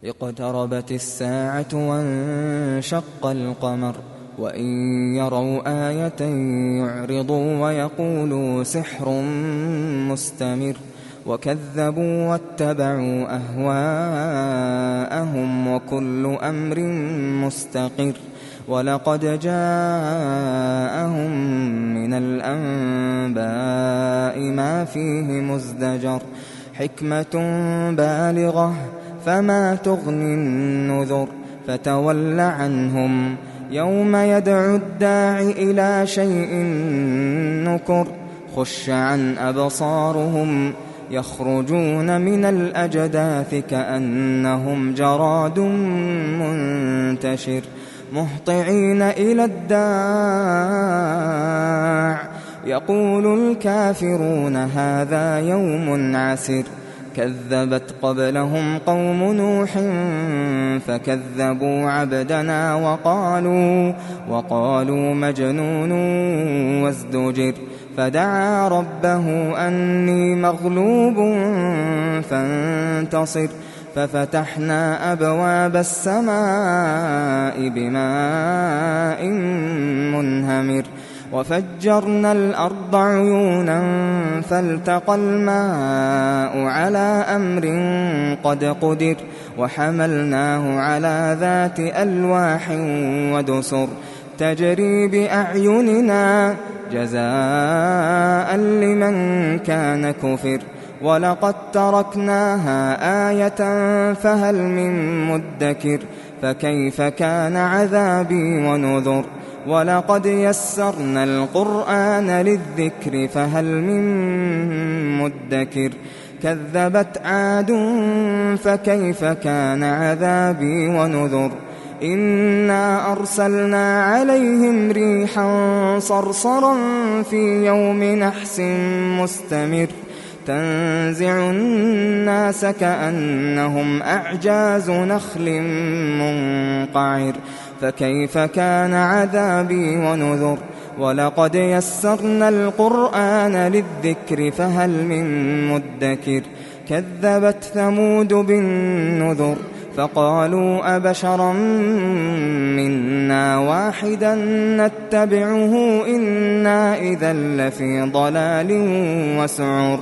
اقتربت الساعة وانشق القمر وإن يروا آية يعرضوا ويقولوا سحر مستمر وكذبوا واتبعوا أهواءهم وكل أمر مستقر ولقد جاءهم من الأنباء ما فيه مزدجر حكمة بالغة فما تغني النذر فتول عنهم يوم يدعو الداع إلى شيء نكر خش عن أبصارهم يخرجون من الأجداث كأنهم جراد منتشر مهطعين إلى الداع يقول الكافرون هذا يوم عسر كذبت قبلهم قوم نوح فكذبوا عبدنا وقالوا مجنون وازدجر فدعا ربه أني مغلوب فانتصر ففتحنا أبواب السماء بماء منهمر وفجرنا الأرض عيونا فالتقى الماء على أمر قد قدر وحملناه على ذات ألواح ودسر تجري بأعيننا جزاء لمن كان كفر ولقد تركناها آية فهل من مدكر فكيف كان عذابي ونذر ولقد يسرنا القرآن للذكر فهل من مدكر كذبت عاد فكيف كان عذابي ونذر إنا أرسلنا عليهم ريحا صرصرا في يوم نحس مستمر تنزع الناس كأنهم أعجاز نخل منقعر فكيف كان عذابي ونذر ولقد يسرنا القرآن للذكر فهل من مدكر كذبت ثمود بالنذر فقالوا أبشرا منا واحدا نتبعه إنا إذا لفي ضلال وسعر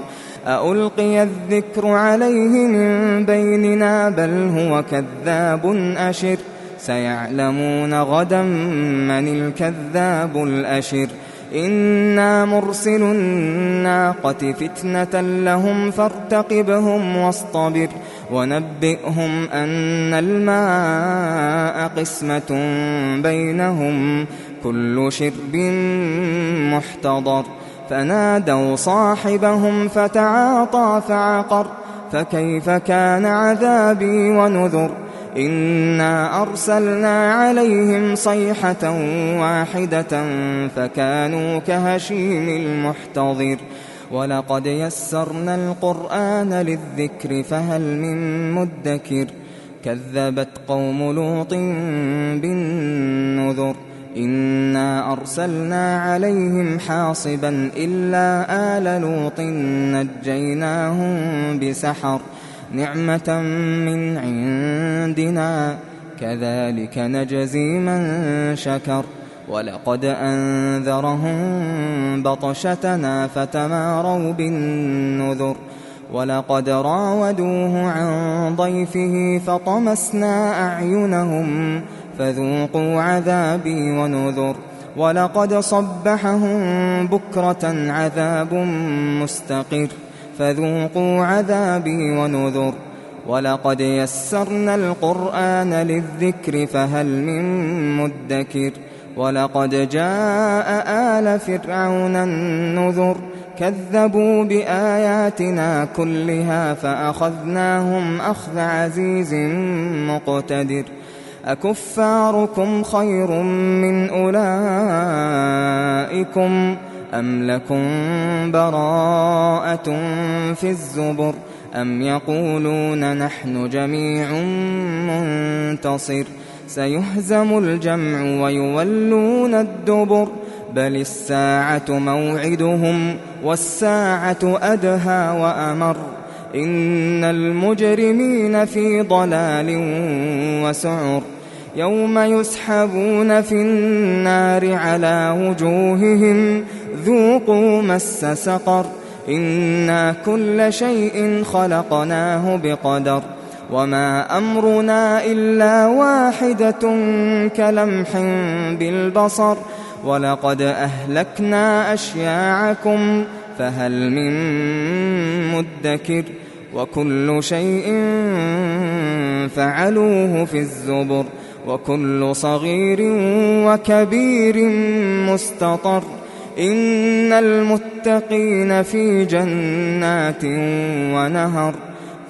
أألقي الذكر عليه من بيننا بل هو كذاب أشر سيعلمون غدا من الكذاب الأشر إنا مرسل الناقة فتنة لهم فارتقبهم واصطبر ونبئهم أن الماء قسمة بينهم كل شرب محتضر فنادوا صاحبهم فتعاطى فعقر فكيف كان عذابي ونذر إنا أرسلنا عليهم صيحة واحدة فكانوا كهشيم المحتضر ولقد يسرنا القرآن للذكر فهل من مدكر كذبت قوم لوط بالنذر إنا أرسلنا عليهم حاصبا إلا آل لوط نجيناهم بسحر نعمة من عندنا كذلك نجزي من شكر ولقد أنذرهم بطشتنا فتماروا بالنذر ولقد راودوه عن ضيفه فطمسنا أعينهم فذوقوا عذابي ونذر ولقد صبحهم بكرة عذاب مستقر فذوقوا عذابي ونذر ولقد يسرنا القرآن للذكر فهل من مدكر ولقد جاء آل فرعون النذر كذبوا بآياتنا كلها فأخذناهم أخذ عزيز مقتدر أكفاركم خير من أولئكم أم لكم براءة في الزبر أم يقولون نحن جميع منتصر سيهزم الجمع ويولون الدبر بل الساعة موعدهم والساعة أدهى وأمر إن المجرمين في ضلال وسعر يوم يسحبون في النار على وجوههم ذوقوا مس سقر إنا كل شيء خلقناه بقدر وما أمرنا إلا واحدة كلمح بالبصر ولقد أهلكنا أشياعكم فهل من مدكر وكل شيء فعلوه في الزبر وكل صغير وكبير مستطر إن المتقين في جنات ونهر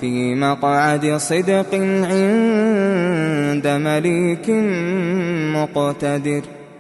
في مقعد صدق عند مليك مقتدر.